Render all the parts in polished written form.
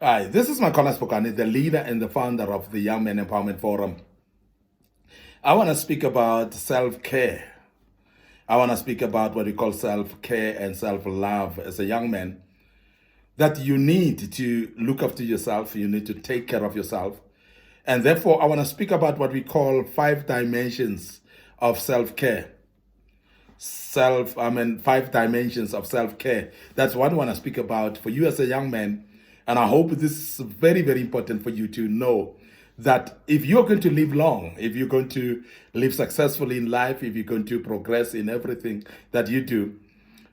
Hi, this is Makola Spokane, the leader and the founder of the Young Men Empowerment Forum. I want to speak about self-care. I want to speak about what we call self-care and self-love as a young man. That you need to look after yourself, you need to take care of yourself. And therefore, I want to speak about what we call 5 dimensions of self-care. 5 dimensions of self-care. That's what I want to speak about for you as a young man. And I hope this is very, very important for you to know that if you're going to live long, if you're going to live successfully in life, if you're going to progress in everything that you do,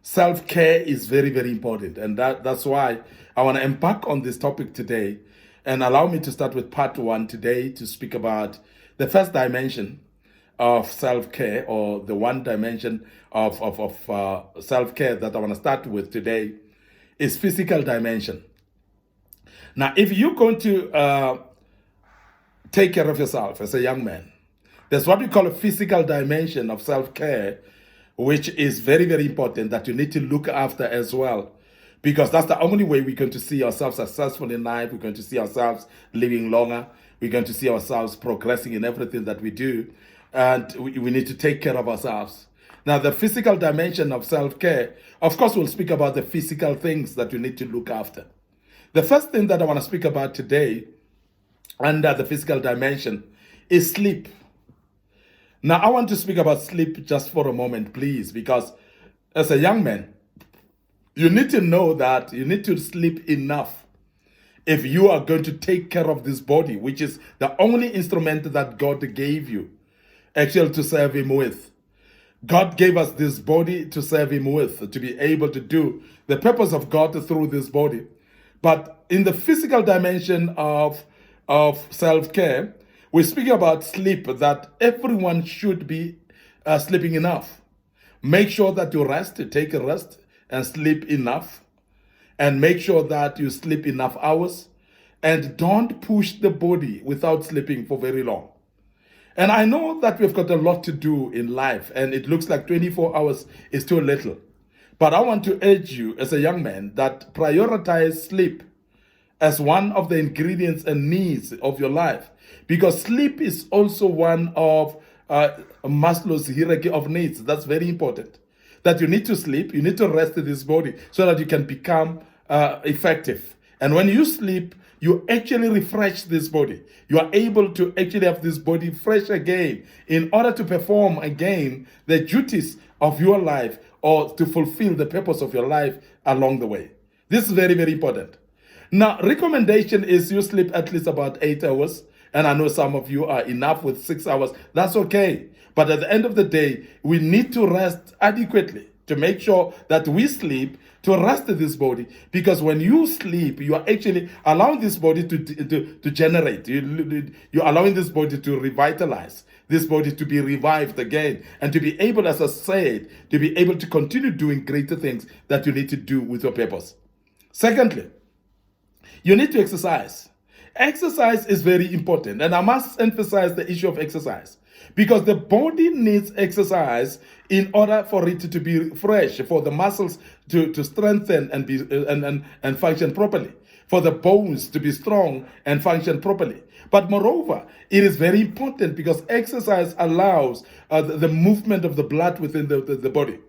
self-care is very, very important. And that's why I want to embark on this topic today. And allow me to start with part 1 today to speak about the first dimension of self-care, or the one dimension of self-care that I want to start with today is physical dimension. Now, if you're going to take care of yourself as a young man, there's what we call a physical dimension of self-care, which is very, very important that you need to look after as well. Because that's the only way we're going to see ourselves successful in life. We're going to see ourselves living longer. We're going to see ourselves progressing in everything that we do. And we need to take care of ourselves. Now, the physical dimension of self-care, of course, we'll speak about the physical things that you need to look after. The first thing that I want to speak about today under the physical dimension is sleep. Now, I want to speak about sleep just for a moment, please, because as a young man, you need to know that you need to sleep enough if you are going to take care of this body, which is the only instrument that God gave you, actually, to serve Him with. God gave us this body to serve Him with, to be able to do the purpose of God through this body. But in the physical dimension of self-care, we're speaking about sleep, that everyone should be sleeping enough. Make sure that you rest, take a rest, and sleep enough. And make sure that you sleep enough hours. And don't push the body without sleeping for very long. And I know that we've got a lot to do in life, and it looks like 24 hours is too little. But I want to urge you as a young man that prioritize sleep as one of the ingredients and needs of your life. Because sleep is also one of Maslow's hierarchy of needs. That's very important. That you need to sleep, you need to rest this body so that you can become effective. And when you sleep, you actually refresh this body. You are able to actually have this body fresh again in order to perform again the duties of your life, or to fulfill the purpose of your life along the way. This is very, very important. Now, recommendation is you sleep at least about 8 hours. And I know some of you are enough with 6 hours. That's okay. But at the end of the day, we need to rest adequately to make sure that we sleep to rest this body. Because when you sleep, you are actually allowing this body to generate. You're allowing this body to revitalize, this body to be revived again, and to be able, as I said, to be able to continue doing greater things that you need to do with your purpose. Secondly, you need to exercise. Exercise is very important, and I must emphasize the issue of exercise, because the body needs exercise in order for it to be fresh, for the muscles to strengthen and be and function properly, for the bones to be strong and function properly. But moreover, it is very important because exercise allows the movement of the blood within the body.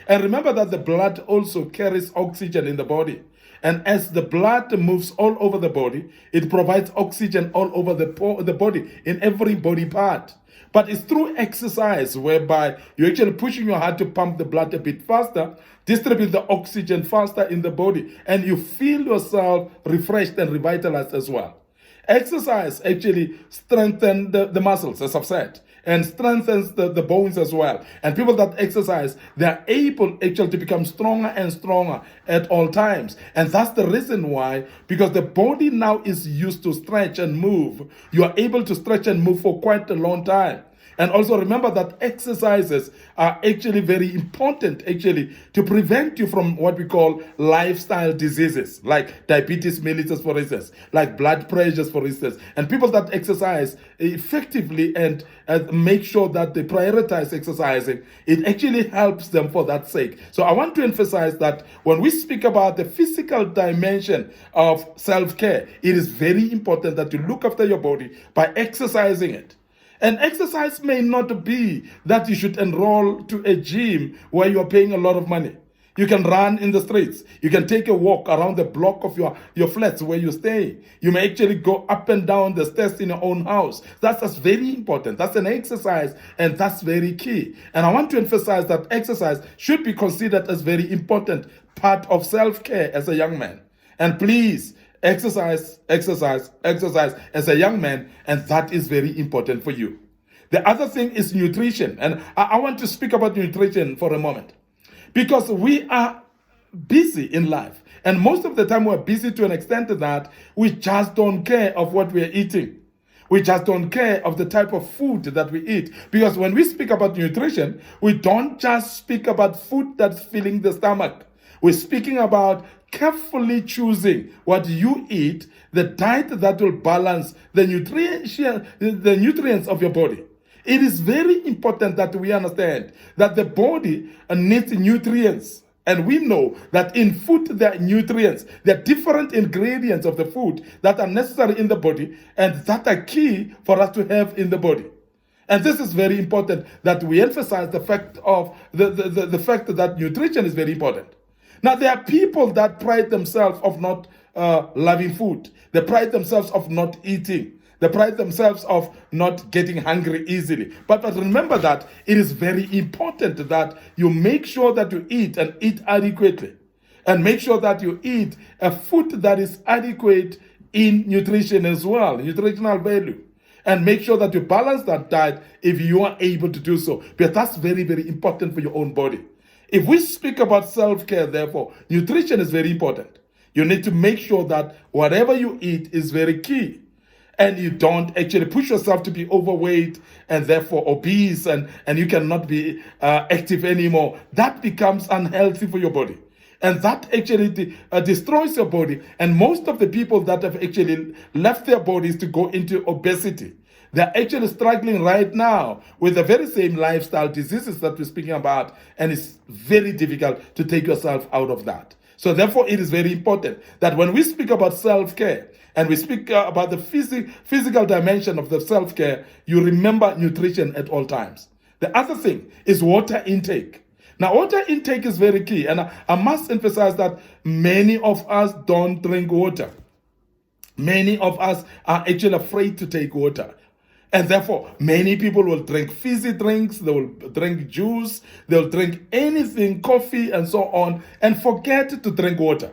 And remember that the blood also carries oxygen in the body. And as the blood moves all over the body, it provides oxygen all over the body, in every body part. But it's through exercise whereby you're actually pushing your heart to pump the blood a bit faster, distribute the oxygen faster in the body, and you feel yourself refreshed and revitalized as well. Exercise actually strengthens the muscles, as I've said, and strengthens the bones as well. And people that exercise, they're able actually to become stronger and stronger at all times. And that's the reason why, because the body now is used to stretch and move. You are able to stretch and move for quite a long time. And also remember that exercises are actually very important, actually, to prevent you from what we call lifestyle diseases, like diabetes mellitus, for instance, like blood pressures, for instance. And people that exercise effectively and make sure that they prioritize exercising, it actually helps them for that sake. So I want to emphasize that when we speak about the physical dimension of self-care, it is very important that you look after your body by exercising it. And exercise may not be that you should enroll to a gym where you are paying a lot of money. You can run in the streets. You can take a walk around the block of your flats where you stay. You may actually go up and down the stairs in your own house. That's very important. That's an exercise, and that's very key. And I want to emphasize that exercise should be considered as very important part of self-care as a young man. And please, exercise as a young man, and that is very important for you. The other thing is nutrition, and I want to speak about nutrition for a moment, because we are busy in life, and most of the time we're busy to an extent that we just don't care of what we're eating. We just don't care of the type of food that we eat. Because when we speak about nutrition, we don't just speak about food that's filling the stomach. We're speaking about carefully choosing what you eat, the diet that will balance the nutrients of your body. It is very important that we understand that the body needs nutrients. And we know that in food there are nutrients. There are different ingredients of the food that are necessary in the body and that are key for us to have in the body. And this is very important that we emphasize the fact of the fact that nutrition is very important. Now, there are people that pride themselves of not loving food. They pride themselves of not eating. They pride themselves of not getting hungry easily. But remember that it is very important that you make sure that you eat and eat adequately. And make sure that you eat a food that is adequate in nutrition as well, nutritional value. And make sure that you balance that diet if you are able to do so. Because that's very, very important for your own body. If we speak about self-care, therefore, nutrition is very important. You need to make sure that whatever you eat is very key. And you don't actually push yourself to be overweight and therefore obese and you cannot be active anymore. That becomes unhealthy for your body. And that actually destroys your body. And most of the people that have actually left their bodies to go into obesity, they're actually struggling right now with the very same lifestyle diseases that we're speaking about. And it's very difficult to take yourself out of that. So therefore, it is very important that when we speak about self-care and we speak about the physical dimension of the self-care, you remember nutrition at all times. The other thing is water intake. Now, water intake is very key. And I must emphasize that many of us don't drink water. Many of us are actually afraid to take water. And therefore, many people will drink fizzy drinks, they will drink juice, they'll drink anything, coffee, and so on, and forget to drink water.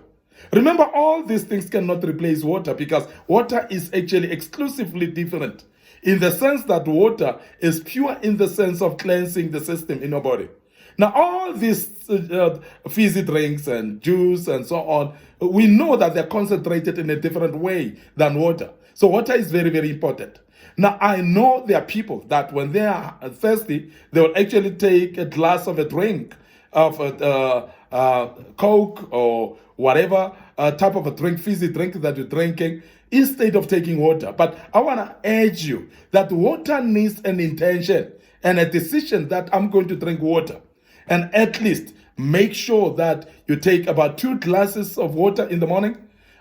Remember, all these things cannot replace water because water is actually exclusively different in the sense that water is pure in the sense of cleansing the system in your body. Now, all these fizzy drinks and juice and so on, we know that they're concentrated in a different way than water. So water is very, very important. Now, I know there are people that when they are thirsty, they will actually take a glass of a drink, of Coke or whatever type of a drink, fizzy drink that you're drinking, instead of taking water. But I want to urge you that water needs an intention and a decision that I'm going to drink water. And at least make sure that you take about 2 glasses of water in the morning,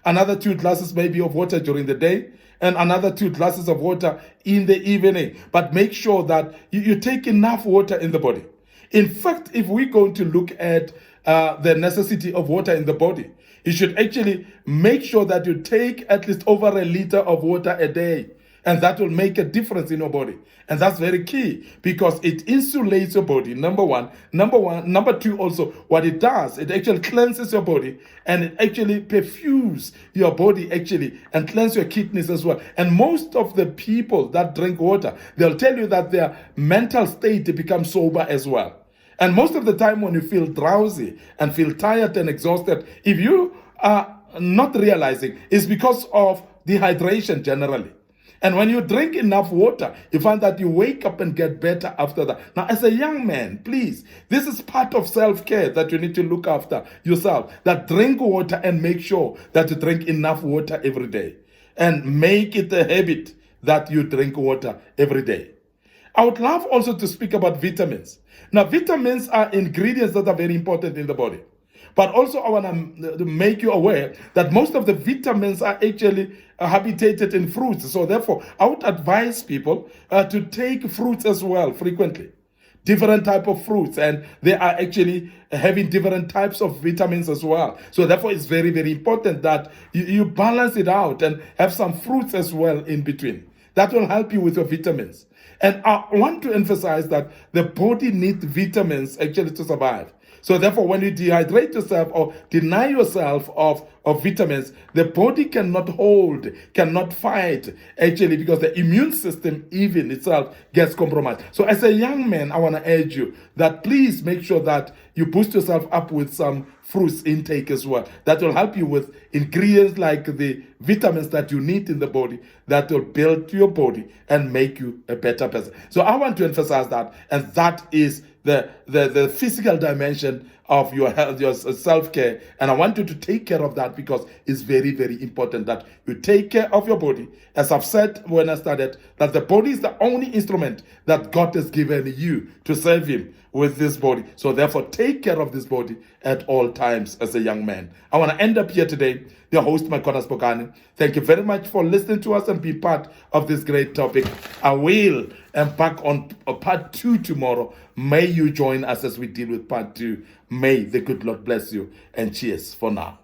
another 2 glasses maybe of water during the day, and another 2 glasses of water in the evening. But make sure that you take enough water in the body. In fact, if we're going to look at the necessity of water in the body, you should actually make sure that you take at least over 1 liter of water a day. And that will make a difference in your body. And that's very key because it insulates your body, number one. Number two, also, what it does, it actually cleanses your body and it actually perfumes your body actually and cleanses your kidneys as well. And most of the people that drink water, they'll tell you that their mental state becomes sober as well. And most of the time when you feel drowsy and feel tired and exhausted, if you are not realizing, it's because of dehydration generally. And when you drink enough water, you find that you wake up and get better after that. Now, as a young man, please, this is part of self-care that you need to look after yourself. That drink water and make sure that you drink enough water every day. And make it a habit that you drink water every day. I would love also to speak about vitamins. Now, vitamins are ingredients that are very important in the body. But also I want to make you aware that most of the vitamins are actually habitated in fruits. So therefore, I would advise people to take fruits as well frequently. Different type of fruits, and they are actually having different types of vitamins as well. So therefore, it's very, very important that you balance it out and have some fruits as well in between. That will help you with your vitamins. And I want to emphasize that the body needs vitamins actually to survive. So therefore, when you dehydrate yourself or deny yourself of vitamins, the body cannot hold, cannot fight, actually, because the immune system even itself gets compromised. So as a young man, I want to urge you that please make sure that you boost yourself up with some fruits intake as well. That will help you with ingredients like the vitamins that you need in the body that will build your body and make you a better person. So I want to emphasize that, and that is the physical dimension of your health, your self-care. And I want you to take care of that because it's very, very important that you take care of your body. As I've said when I started, that the body is the only instrument that God has given you to serve Him with this body. So therefore, take care of this body at all times as a young man. I want to end up here today. Your host, Makhona Spokane. Thank you very much for listening to us and be part of this great topic. I will embark on part 2 tomorrow. May you join us as we deal with part 2. May the good Lord bless you, and cheers for now.